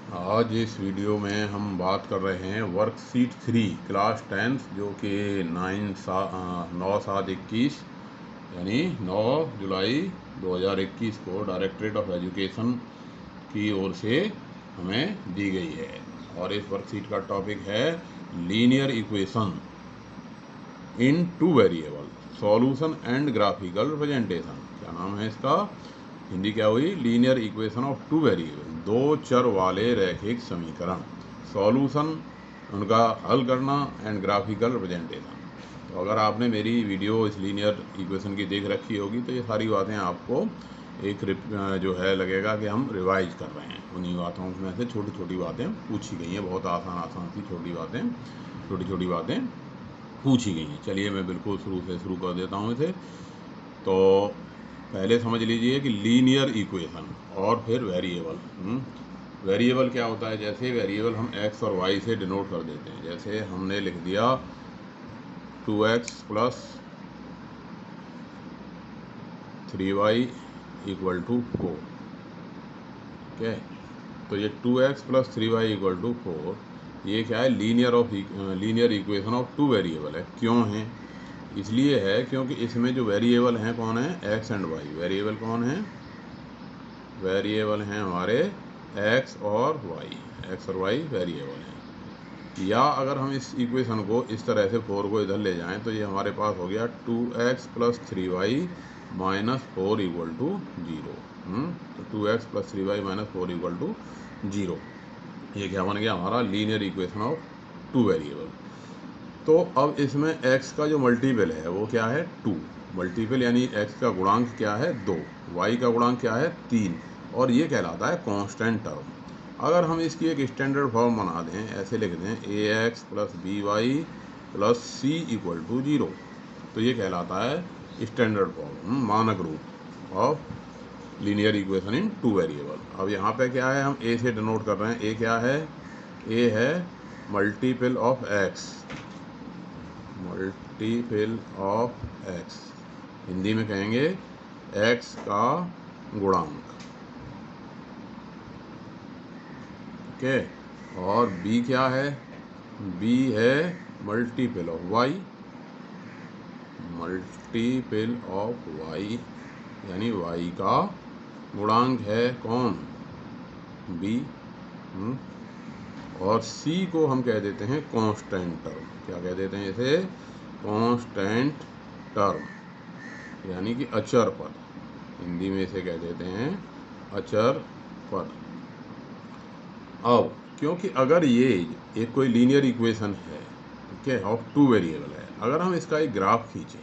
आज इस वीडियो में हम बात कर रहे हैं वर्कशीट 3 क्लास 10 जो कि 9/7/21 यानी 9 जुलाई 2021 को डायरेक्टरेट ऑफ एजुकेशन की ओर से हमें दी गई है। और इस वर्कशीट का टॉपिक है linear equation in two variable solution and graphical representation. क्या नाम है इसका? हिंदी क्या हुई? Linear equation of two variable, दो चर वाले रैखिक समीकरण, सॉल्यूशन उनका हल करना एंड ग्राफिकल रिप्रेजेंटेशन। तो अगर आपने मेरी वीडियो इस लीनियर इक्वेशन की देख रखी होगी तो ये सारी बातें आपको एक जो है लगेगा कि हम रिवाइज कर रहे हैं। उन्हीं बातों में से छोटी छोटी बातें पूछी गई हैं, बहुत आसान आसान सी छोटी छोटी बातें पूछी गई हैं। चलिए मैं बिल्कुल शुरू से शुरू कर देता हूँ इसे। तो पहले समझ लीजिए कि लीनियर इक्वेशन और फिर वेरिएबल। वेरिएबल क्या होता है? जैसे वेरिएबल हम x और y से डिनोट कर देते हैं। जैसे हमने लिख दिया 2x plus 3y equal to 4। ठीक है, तो ये 2x plus 3y equal to 4 ये क्या है? Linear equation of two variable है। क्यों है? इसलिए है क्योंकि इसमें जो वेरिएबल हैं कौन है? x and y। वेरिएबल कौन है? वेरिएबल हैं हमारे x और y। x और y वेरिएबल हैं। या अगर हम इस इक्वेशन को इस तरह से 4 को इधर ले जाएं तो ये हमारे पास हो गया 2x plus 3y minus 4 equal to 0। तो 2x plus 3y minus 4 equal to 0। ये क्या बन गया? हमारा linear equation of two variable. तो अब इसमें x का जो मल्टीपल है वो क्या है? 2। मल्टीपल यानी x का गुणांक क्या है? 2। y का गुणांक क्या है? 3। और ये कहलाता है कांस्टेंट टर्म। अगर हम इसकी एक स्टैंडर्ड फॉर्म बना दें, ऐसे लिख दें ax plus by plus c equal to 0, तो ये कहलाता है स्टैंडर्ड फॉर्म, मानक रूप of linear equation in two variable. अब यहाँ पे क्या है? हम a से डिनोट कर रहे हैं। a क्या है? a है multiple of x। Multiple of x Hindi में कहेंगे x का गुणांक। ठीक है, और b क्या है? b है multiple of y। Multiple of y यानी y का गुणांक है कौन? b। और c को हम कह देते हैं कांस्टेंट टर्म। क्या कह देते हैं इसे? कांस्टेंट टर्म यानी कि अचर पद। हिंदी में इसे कह देते हैं अचर पद। अब क्योंकि अगर ये एक कोई लीनियर इक्वेशन है, ठीक है, ऑफ टू वेरिएबल है, अगर हम इसका एक ग्राफ खींचें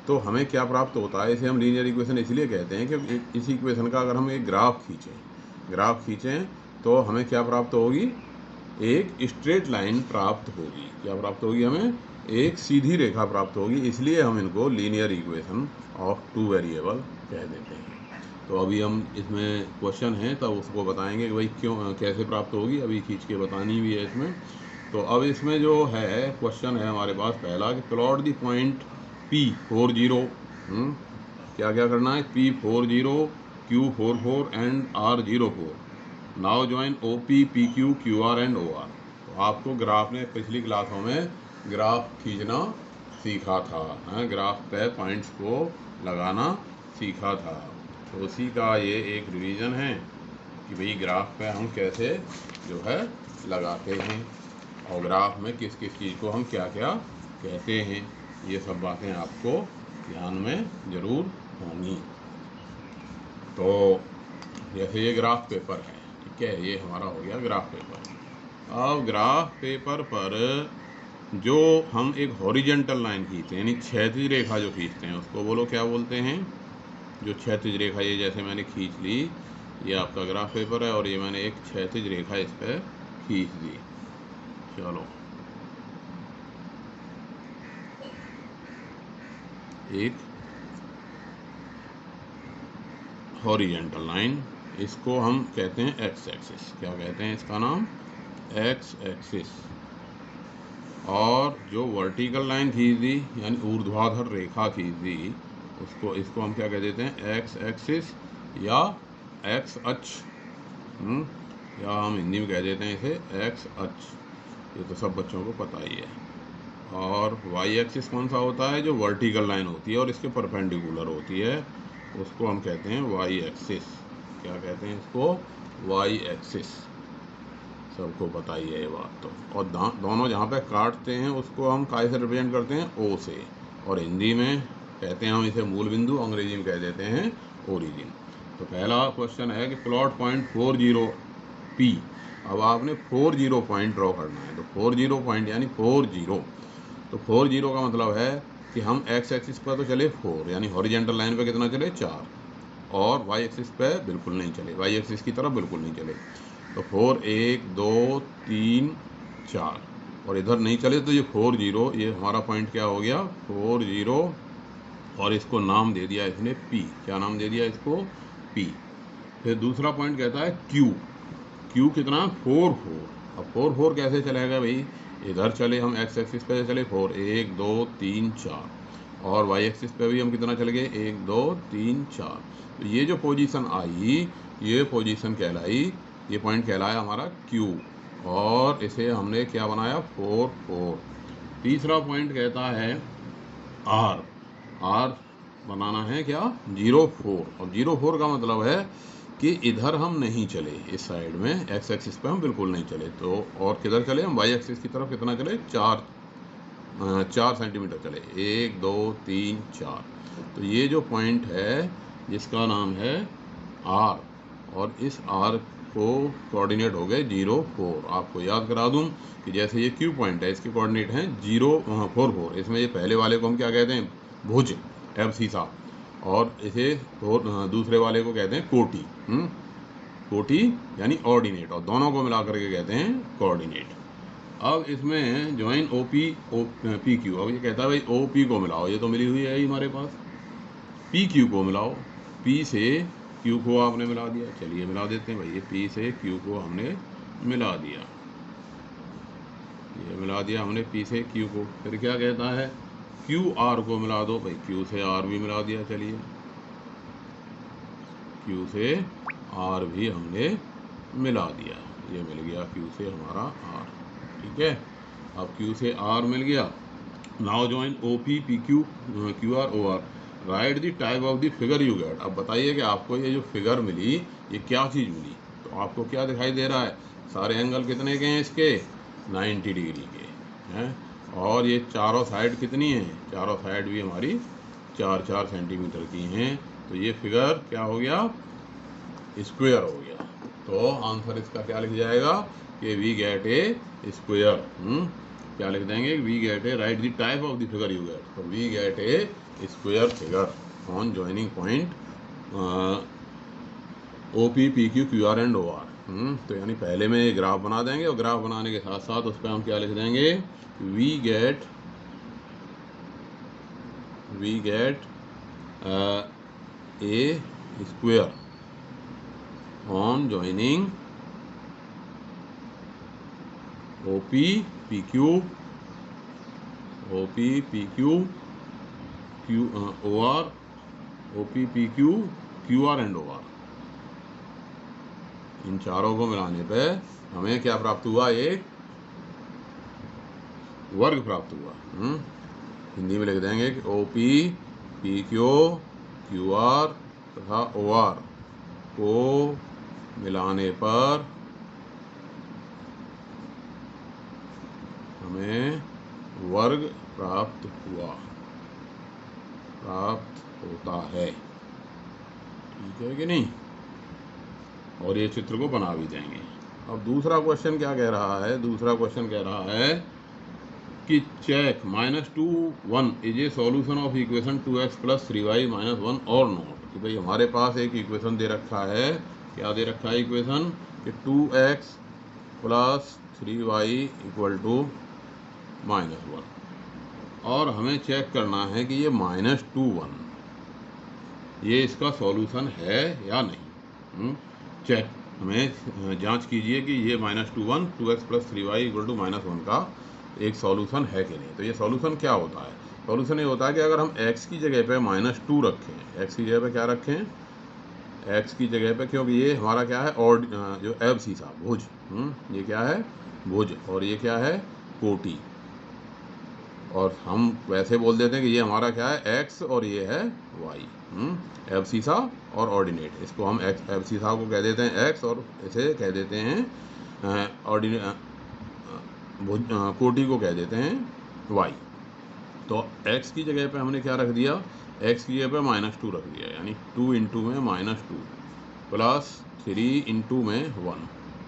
तो हमें क्या प्राप्त होता है? इसे हम लीनियर इक्वेशन इसलिए कहते हैं कि इस इक्वेशन का अगर हम एक ग्राफ खींचें तो हमें क्या प्राप्त होगी? एक स्ट्रेट लाइन प्राप्त होगी। क्या प्राप्त होगी? हमें एक सीधी रेखा प्राप्त होगी। इसलिए हम इनको linear equation of two variable कह देते हैं। तो अभी हम इसमें क्वेश्चन है तब उसको बताएंगे कि भाई क्यों कैसे प्राप्त होगी, अभी खींच के बतानी भी है इसमें। तो अब इसमें जो है क्वेश्चन है हमारे पास पहला कि प्लॉट द पॉइंट P40। क्या क्या करना है? P40, Q44 and R04। Now join OP, PQ, QR and OR। तो आपको ग्राफ ने पिछली क्लासों में ग्राफ खींचना सीखा था, ग्राफ पे पॉइंट्स को लगाना सीखा था। तो उसी का ये एक रिवीजन है कि भाई ग्राफ पे हम कैसे जो है लगाते हैं और ग्राफ में किस किस चीज़ को हम क्या क्या कहते हैं। ये सब बातें आपको ध्यान में ज़रूर होंगी। तो जैसे ये ग्राफ पेपर है, ठीक है, ये हमारा हो गया ग्राफ पेपर। अब ग्राफ पेपर पर जो हम एक हॉरिजेंटल लाइन खींचते हैं यानी क्षैतिज रेखा जो खींचते हैं उसको बोलो क्या बोलते हैं? जो क्षैतिज रेखा, ये जैसे मैंने खींच ली, ये आपका ग्राफ पेपर है और ये मैंने एक क्षैतिज रेखा इस पर खींच दी। चलो, एक हॉरिजेंटल लाइन, इसको हम कहते हैं एक्स एक्सिस। क्या कहते हैं इसका नाम? X axis. और जो वर्टिकल लाइन खींच दी यानी ऊर्ध्वाधर रेखा खींच दी इसको हम क्या कह देते हैं? एक्स एक्सिस या एक्स अक्ष। या हम हिंदी में कह देते हैं इसे एक्स अक्ष, ये तो सब बच्चों को पता ही है। और वाई एक्सिस कौन सा होता है? जो वर्टिकल लाइन होती है और इसके परपेंडिकुलर होती है, उसको हम कहते हैं वाई एक्सिस। क्या कहते हैं इसको? Y axis. सबको पता ही है ये बात तो। और दोनों जहाँ पे काटते हैं उसको हम काय से रिप्रेजेंट करते हैं? ओ से। और हिंदी में कहते हैं हम इसे मूल बिंदु, अंग्रेजी में कह देते हैं ओरिजिन। तो पहला क्वेश्चन है कि प्लॉट पॉइंट 40 पी। अब आपने 40 पॉइंट ड्रॉ करना है, तो 40 पॉइंट यानी 40, तो 40 का मतलब है कि हम एक्स एक्सिस पर तो चले 4, यानी हॉरिजेंटल लाइन पे कितना चले? 4, और वाई एक्सिस पे बिल्कुल नहीं चले, वाई एक्सिस की तरफ बिल्कुल नहीं चले। तो 4 1 2 3 4, और इधर नहीं चले तो ये 40, ये हमारा पॉइंट क्या हो गया? 40, और इसको नाम दे दिया इसने पी। क्या नाम दे दिया इसको? पी। फिर दूसरा पॉइंट कहता है क्यू। क्यू कितना? 4 4। अब 4 4 कैसे चलेगा भाई? इधर चले हम एक्स एक्सिस पे चले 4 1 2 3 4, और वाई एक्सिस पे भी हम कितना चले गए? 1 2 3 4। तो ये जो पोजीशन आई, ये पोजीशन कहलाई, ये पॉइंट कहलाया हमारा क्यू, और इसे हमने क्या बनाया? 4 4। तीसरा पॉइंट कहता है आर। आर बनाना है क्या? 0 4। और 0 4 का मतलब है कि इधर हम नहीं चले, इस साइड में एक्स एक्सिस पे हम बिल्कुल नहीं चले। तो और किधर चले हम? वाई एक्सिस की तरफ कितना चले? 4 सेंटीमीटर चले, 1 2 3 4। तो ये जो पॉइंट है जिसका नाम है आर, और इस आर को कोऑर्डिनेट हो गए 0 4। आपको याद करा दूं कि जैसे ये क्यू पॉइंट है, इसके कोऑर्डिनेट हैं 0 4 4। इसमें ये पहले वाले को हम क्या कहते हैं? भुज, एबसीसा। और इसे दूसरे वाले को कहते हैं कोटि। कोटि यानी ऑर्डिनेट, और दोनों को मिला करके कहते हैं कोऑर्डिनेट। अब इसमें ज्वाइन ओ पी क्यू। अब ये कहता है भाई ओ पी को मिलाओ, ये तो मिली हुई है ही हमारे पास। पी क्यू को मिलाओ। पी से क्यू को आपने मिला दिया, चलिए मिला देते हैं भाई। ये पी से क्यू को हमने मिला दिया, ये मिला दिया हमने पी से क्यू को। फिर क्या कहता है? क्यू आर को मिला दो भाई। क्यू से आर भी मिला दिया, चलिए क्यू से आर भी हमने मिला दिया, ये मिल गया क्यू से हमारा आर। ठीक है, अब क्यू से आर मिल गया। Now join O P P Q Q R O R. Write the type of the figure you get. अब बताइए कि आपको ये जो फिगर मिली, ये क्या चीज़ मिली? तो आपको क्या दिखाई दे रहा है? सारे एंगल कितने के हैं इसके? 90 डिग्री के हैं। और ये चारों साइड कितनी हैं? चारों साइड भी हमारी 4 4 सेंटीमीटर की हैं। तो ये फिगर क्या हो गया? स्क्वायर हो गया। तो आंसर इसका क्या लिख जाएगा? कि वी गेट ए स्क्वायर। क्या लिख देंगे? We get a, right the type of the figure you get. तो we get a square figure on joining point O P P Q Q R and O R. तो यानी पहले में ये graph बना देंगे, और ग्राफ बनाने के साथ साथ उस पर हम क्या लिख देंगे? We get a square on joining O P P Q Q O R, O P P Q R and O R. इन चारों को मिलाने पे हमें क्या प्राप्त हुआ? एक वर्ग प्राप्त हुआ। हिंदी में लिख देंगे कि O P P Q R तथा ओ आर को मिलाने पर हमें वर्ग प्राप्त होता है। ठीक है कि नहीं? और ये चित्र को बना भी देंगे। अब दूसरा क्वेश्चन क्या कह रहा है? दूसरा क्वेश्चन कह रहा है कि check -2 1 is a solution of equation 2x + 3y - 1 और नॉट। कि भाई हमारे पास एक इक्वेशन दे रखा है। क्या दे रखा है इक्वेशन? कि 2x + 3y = -1, और हमें चेक करना है कि ये -2 1 ये इसका सॉल्यूशन है या नहीं। चेक, हमें जांच कीजिए कि ये -2 1 2x + 3y = -1 का एक सॉल्यूशन है कि नहीं। तो ये सॉल्यूशन क्या होता है? सॉल्यूशन ये होता है कि अगर हम x की जगह पे -2 रखें, x की जगह पे क्या रखें? एक्स की जगह पे, क्योंकि ये हमारा क्या है, और जो एबसीसा भुज, ये क्या है, भुज, और ये क्या है, कोटि। और हम वैसे बोल देते हैं कि ये हमारा क्या है, एक्स और ये है वाई। एबसीसा और ऑर्डिनेट, इसको हम एक्स, एबसीसा को कह देते हैं एक्स, और इसे कह देते हैं ऑर्डिनेट, कोटि को कह देते हैं वाई। तो x की जगह पे हमने क्या रख दिया, x की जगह पे -2 रख दिया, यानी 2 इंटू में -2 प्लस 3 इंटू में 1,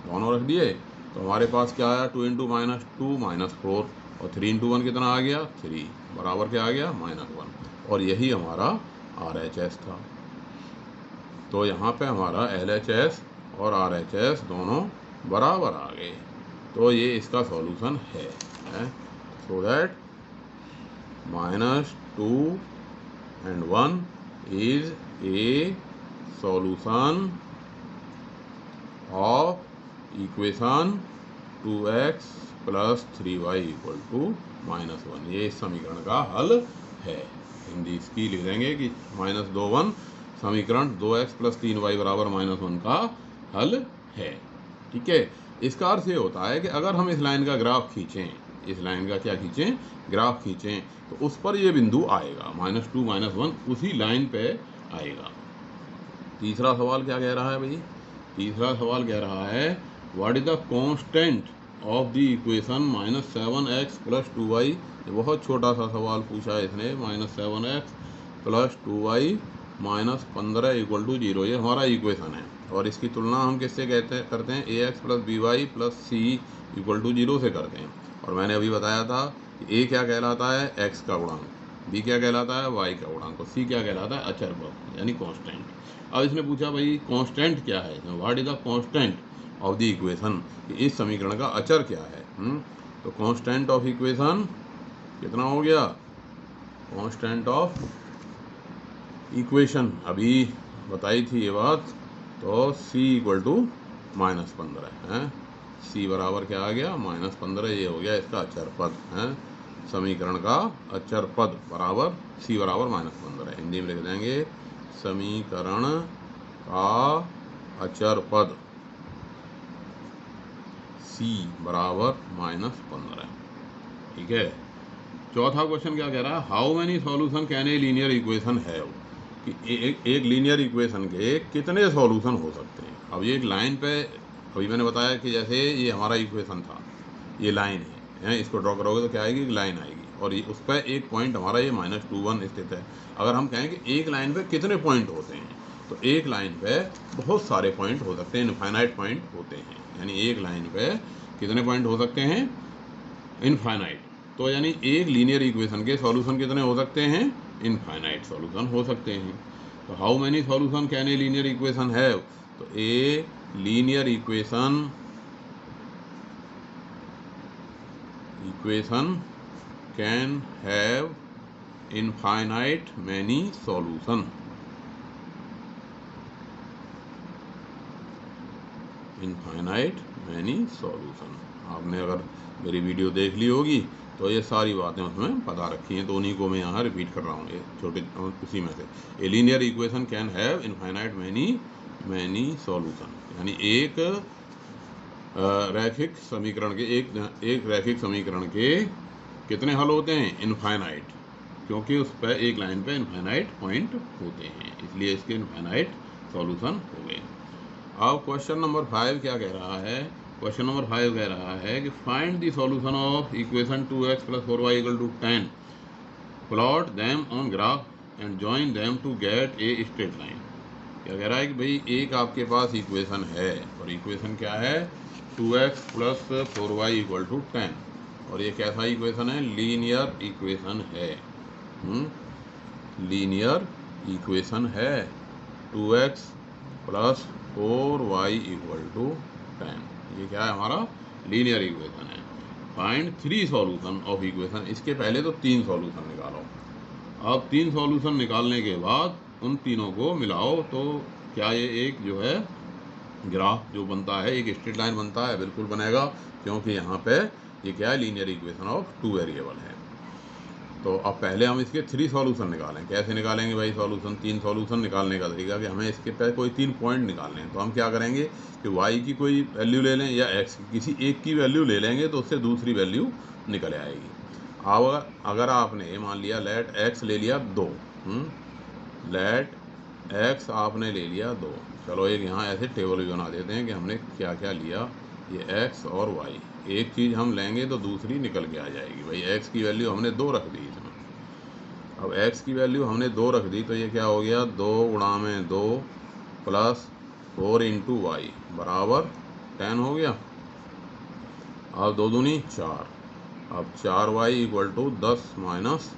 दोनों रख दिए। तो हमारे पास क्या आया, 2 इंटू -2 -4, और 3 इंटू 1 कितना आ गया, 3, बराबर क्या आ गया, -1। और यही हमारा RHS था। तो यहाँ पे हमारा LHS और RHS दोनों बराबर आ गए। तो ये इसका सॉल्यूशन है। So that -2 and 1 is a solution of equation 2x plus 3y equal to -1। ये इस समीकरण का हल है। हिंदी इसकी लिख देंगे कि -2 समीकरण 2x plus 3y बराबर -1 का हल है। ठीक है, इसका अर्थ ये होता है कि अगर हम इस लाइन का ग्राफ खींचें, इस लाइन का क्या खींचें, ग्राफ खींचें, तो उस पर ये बिंदु आएगा, -2 -1 उसी लाइन पे आएगा। तीसरा सवाल क्या कह रहा है भाई, तीसरा सवाल कह रहा है what is the constant of the equation -7x + 2y। ये बहुत छोटा सा सवाल पूछा है इसने, -7x + 2y -15 = 0, ये हमारा इक्वेशन है। और इसकी तुलना हम किससे करते हैं, ax + by + c = 0 से करते हैं। और मैंने अभी बताया था कि a क्या कहलाता है, x का गुणांक, b क्या कहलाता है, y का गुणांक, और c क्या कहलाता है, अचर पद यानी कांस्टेंट। अब इसने पूछा भाई कांस्टेंट क्या है, what is the constant of the equation, इस समीकरण का अचर क्या है। तो कांस्टेंट ऑफ इक्वेशन कितना हो गया, कांस्टेंट ऑफ इक्वेशन अभी बताई थी ये बात, तो c = -15 है। c बराबर क्या आ गया, -15, ये हो गया इसका अचर पद है, समीकरण का अचर पद बराबर c बराबर -15। हिंदी में लिख देंगे समीकरण का अचर पद c बराबर -15। ठीक है, चौथा क्वेश्चन क्या कह रहा है, how many solution can a linear equation have, कि एक लीनियर इक्वेशन के कितने सॉल्यूशन हो सकते हैं। अब ये एक लाइन पे, अभी मैंने बताया कि जैसे ये हमारा इक्वेशन था, ये लाइन है, इसको ड्रॉ करोगे तो क्या आएगी, लाइन आएगी, और ये उस पर एक पॉइंट हमारा ये -2 1 स्थित है। अगर हम कहें कि एक लाइन पे कितने पॉइंट होते हैं, तो एक लाइन पे बहुत सारे पॉइंट हो सकते हैं, इनफाइनाइट पॉइंट होते हैं। यानी एक लाइन पे कितने पॉइंट हो सकते हैं, इनफाइनाइट। तो यानी एक लीनियर इक्वेशन के सॉल्यूशन कितने हो सकते हैं, इनफाइनाइट सॉल्यूशन हो सकते हैं। तो how many solution can a linear equation have, तो a linear equation can have infinite many solution, infinite many solution. आपने अगर मेरी वीडियो देख ली होगी तो ये सारी बातें उसमें बता रखी हैं, तो उन्हीं को मैं यहाँ रिपीट कर रहा हूँ, ये छोटे उसी में से। ए linear equation can have infinite many solution, यानी एक रैखिक समीकरण के एक रैखिक समीकरण के कितने हल होते हैं, इनफाइनाइट, क्योंकि उस पर एक लाइन पे इनफाइनाइट पॉइंट होते हैं, इसलिए इसके इनफाइनाइट सॉल्यूशन हो गए। अब क्वेश्चन नंबर 5 क्या कह रहा है, क्वेश्चन नंबर 5 कह रहा है कि find the solution of equation 2x + 4y = 10, plot them on graph and join them to get a straight line. क्या कह रहा है कि भाई एक आपके पास इक्वेशन है, और इक्वेशन क्या है, 2x + 4y = 10, और ये कैसा इक्वेशन है, लीनियर इक्वेशन है। लीनियर इक्वेशन है, 2x + 4y = 10, ये क्या है, हमारा लीनियर इक्वेशन है। फाइंड 3 सॉल्यूशन ऑफ इक्वेशन, इसके पहले तो 3 सॉल्यूशन निकालो। अब 3 सॉल्यूशन निकालने के बाद उन तीनों को मिलाओ, तो क्या ये एक जो है ग्राफ जो बनता है, एक स्ट्रेट लाइन बनता है, बिल्कुल बनेगा, क्योंकि यहाँ पे ये क्या है, लीनियर इक्वेशन ऑफ 2 वेरिएबल है। तो अब पहले हम इसके 3 सॉल्यूशन निकालें। कैसे निकालेंगे भाई सॉल्यूशन? 3 सॉल्यूशन निकालने का तरीका कि हमें इसके पे कोई 3 पॉइंट निकालने हैं। तो हम क्या करेंगे कि y की कोई वैल्यू ले लें या x की, किसी एक की वैल्यू ले लेंगे तो उससे दूसरी वैल्यू निकल आएगी। अब अगर आपने मान लिया लेट x ले लिया 2, लेट x आपने ले लिया 2। चलो एक यहाँ ऐसे टेबल भी बना देते हैं कि हमने क्या क्या लिया। ये x और y, एक चीज़ हम लेंगे तो दूसरी निकल के आ जाएगी। भाई x की वैल्यू हमने 2 रख दी इसमें। अब x की वैल्यू हमने 2 रख दी तो ये क्या हो गया, 2 गुणा में 2 प्लस 4 इंटू वाई बराबर 10 हो गया। अब 2 दूनी 4, अब 4y इक्वल टू 10 माइनस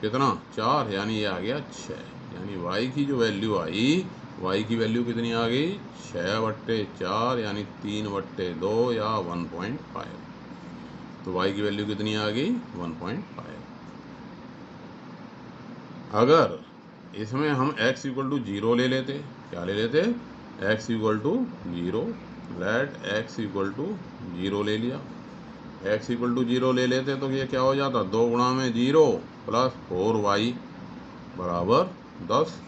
कितना 4, यानी ये आ गया 6। यानी y की जो वैल्यू आई, y की वैल्यू कितनी आ गई 6/4 यानी 3/2 या 1.5। तो y की वैल्यू कितनी आ गई 1.5। अगर इसमें हम x इक्वल टू 0 ले लेते, क्या ले लेते, x equal to 0, let x equal to 0 ले लिया, x इक्वल टू 0 ले लेते तो ये क्या हो जाता, 2 गुणा में 0 प्लस 4y बराबर 10।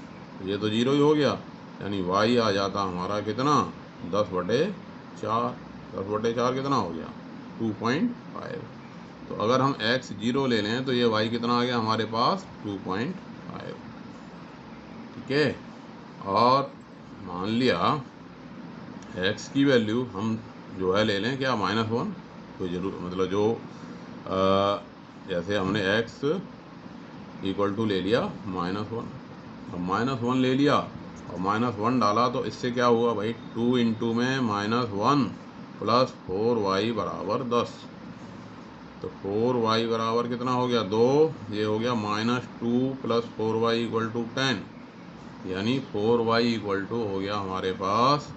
ये तो 0 ही हो गया, यानी y आ जाता हमारा कितना 10/4। 10/4 कितना हो गया 2.5। तो अगर हम x 0 ले लें तो ये y कितना आ गया हमारे पास 2.5। ठीक है। और मान लिया x की वैल्यू हम जो है ले लें क्या -1, कोई जरूर मतलब जो जैसे हमने x इक्वल टू ले लिया -1। अब -1 ले लिया और -1 डाला तो इससे क्या हुआ भाई 2 इंटू में -1 प्लस 4y बराबर 10। तो 4y बराबर कितना हो गया 2, ये हो गया -2 प्लस 4y इक्वल टू 10, यानी 4y इक्वल टू हो गया हमारे पास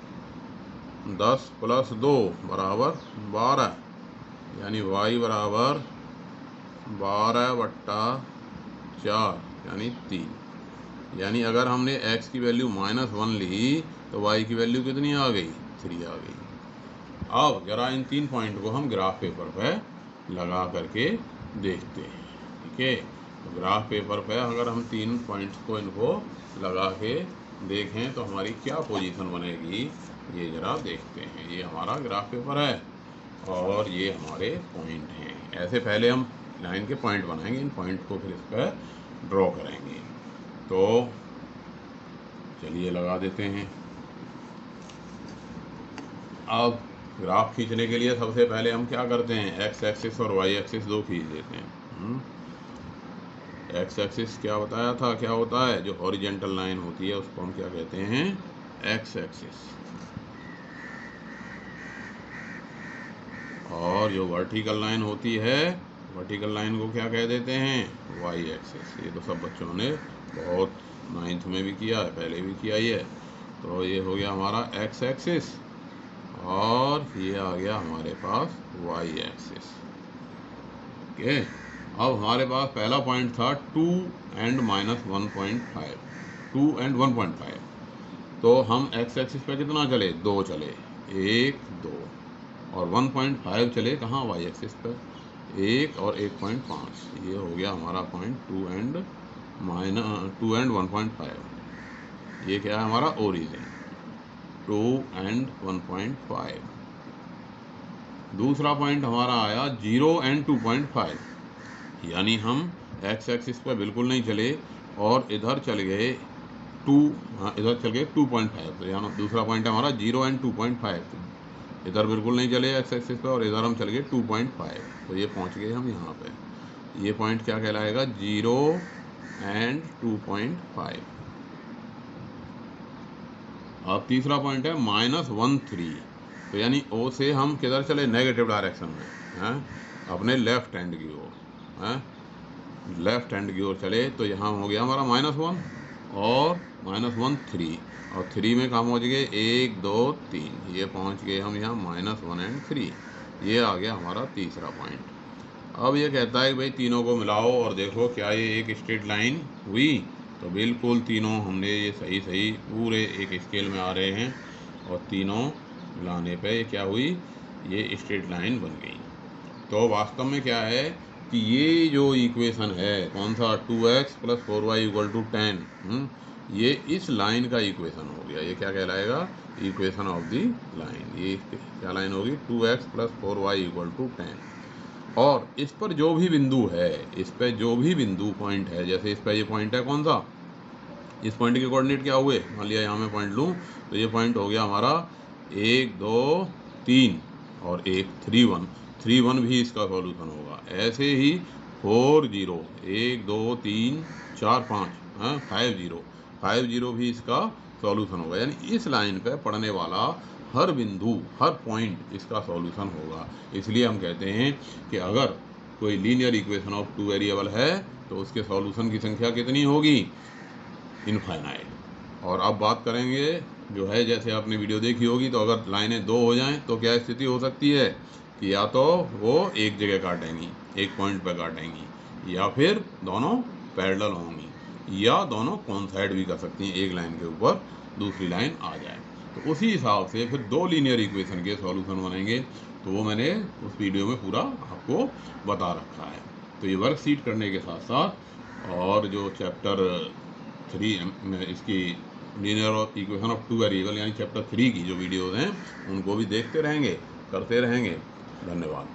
10 प्लस 2 बराबर 12, यानी y बराबर 12/4 यानी 3। यानी अगर हमने x की वैल्यू -1 ली तो y की वैल्यू कितनी आ गई 3 आ गई। अब जरा इन 3 पॉइंट को हम ग्राफ पेपर पे लगा करके देखते हैं। ठीक है, तो ग्राफ पेपर पे अगर हम 3 पॉइंट्स को इनको लगा के देखें तो हमारी क्या पोजीशन बनेगी, ये जरा देखते हैं। ये हमारा ग्राफ पेपर है और ये हमारे पॉइंट हैं। ऐसे पहले हम लाइन के पॉइंट बनाएंगे, इन पॉइंट को फिर इस पर ड्रॉ करेंगे। तो चलिए लगा देते हैं। अब ग्राफ खींचने के लिए सबसे पहले हम क्या करते हैं, एक्स एक्सिस और वाई एक्सिस दो खींच देते हैं। एक्स एक्सिस क्या बताया था क्या होता है, जो हॉरिजेंटल लाइन होती है उसको हम क्या कहते हैं एक्स एक्सिस, और जो वर्टिकल लाइन होती है वर्टिकल लाइन को क्या कह देते हैं वाई एक्सिस। ये तो सब बच्चों ने बहुत 9th में भी किया है, पहले भी किया ही है। तो ये हो गया हमारा एक्स एक्सिस और ये आ गया हमारे पास वाई एक्सिस। ओके, अब हमारे पास पहला पॉइंट था 2 and -1.5, 2 and 1.5। तो हम एक्स एक्सिस पे कितना चले 2 चले, 1 2, और 1.5 चले कहाँ वाई एक्सिस पर 1 और 1.5। ये हो गया हमारा पॉइंट 2 and 1.5। ये क्या है हमारा ओरिजिन 2 and 1.5। दूसरा पॉइंट हमारा आया 0 and 2.5, यानी हम एक्स एक्सिस पर बिल्कुल नहीं चले और इधर चल गए 2, इधर चल गए 2.5। तो यहाँ दूसरा पॉइंट है हमारा 0 and 2.5। इधर बिल्कुल नहीं चले एक्स एक्सिस पे और इधर हम चल गए 2.5। तो ये पहुँच गए हम यहाँ पे। ये पॉइंट क्या कहलाएगा 0 and 2.5। अब तीसरा पॉइंट है -1 3। तो यानी ओ से हम किधर चले नेगेटिव डायरेक्शन में हैं, अपने लेफ्ट हैंड की ओर हैं, लेफ्ट हैंड की ओर चले। तो यहाँ हो गया हमारा -1 और -1 3, और 3 में कहाँ पहुँच गए 1 2 3, ये पहुँच गए हम यहाँ -1 and 3। ये आ गया हमारा तीसरा पॉइंट। अब ये कहता है कि भाई तीनों को मिलाओ और देखो क्या ये एक स्ट्रेट लाइन हुई। तो बिल्कुल तीनों हमने ये सही सही पूरे एक स्केल में आ रहे हैं, और तीनों मिलाने पे क्या हुई ये स्ट्रेट लाइन बन गई। तो वास्तव में क्या है कि ये जो इक्वेशन है कौन सा 2x + 4y = 10, ये इस लाइन का इक्वेशन हो गया। ये क्या कहलाएगा? Equation of the line. ये क्या लाइन होगी? 2x + 4y = 10। और इस पर जो भी बिंदु है, इस पर जो भी बिंदु पॉइंट है, जैसे इस पर ये पॉइंट है कौन सा, इस पॉइंट के कोऑर्डिनेट क्या हुए, मान लिया यहाँ मैं पॉइंट लूँ तो ये पॉइंट हो गया हमारा 1 2 3 और एक 3 1, 3 1 भी इसका सॉल्यूशन होगा। ऐसे ही 4 0, 1 2 3 4 5, 5 0, 5 0 भी इसका सॉल्यूशन होगा। यानी इस लाइन पे पड़ने वाला हर बिंदु, हर पॉइंट इसका सॉल्यूशन होगा। इसलिए हम कहते हैं कि अगर कोई लीनियर इक्वेशन ऑफ 2 वेरिएबल है तो उसके सॉल्यूशन की संख्या कितनी होगी? इनफाइनाइट। और अब बात करेंगे जो है, जैसे आपने वीडियो देखी होगी, तो अगर लाइनें दो हो जाएं तो क्या स्थिति हो सकती है कि या तो वो एक जगह काटेंगी, एक पॉइंट पर काटेंगी, या फिर दोनों पैरेलल होंगी, या दोनों कोइंसाइड भी कर सकती हैं, एक लाइन के ऊपर दूसरी लाइन आ जाए। तो उसी हिसाब से फिर दो लीनियर इक्वेशन के सॉल्यूशन बनेंगे। तो वो मैंने उस वीडियो में पूरा आपको बता रखा है। तो ये वर्कशीट करने के साथ साथ और जो चैप्टर 3 इसकी लीनियर इक्वेशन ऑफ 2 वेरिएबल यानी चैप्टर 3 की जो वीडियोज़ हैं उनको भी देखते रहेंगे, करते रहेंगे। धन्यवाद।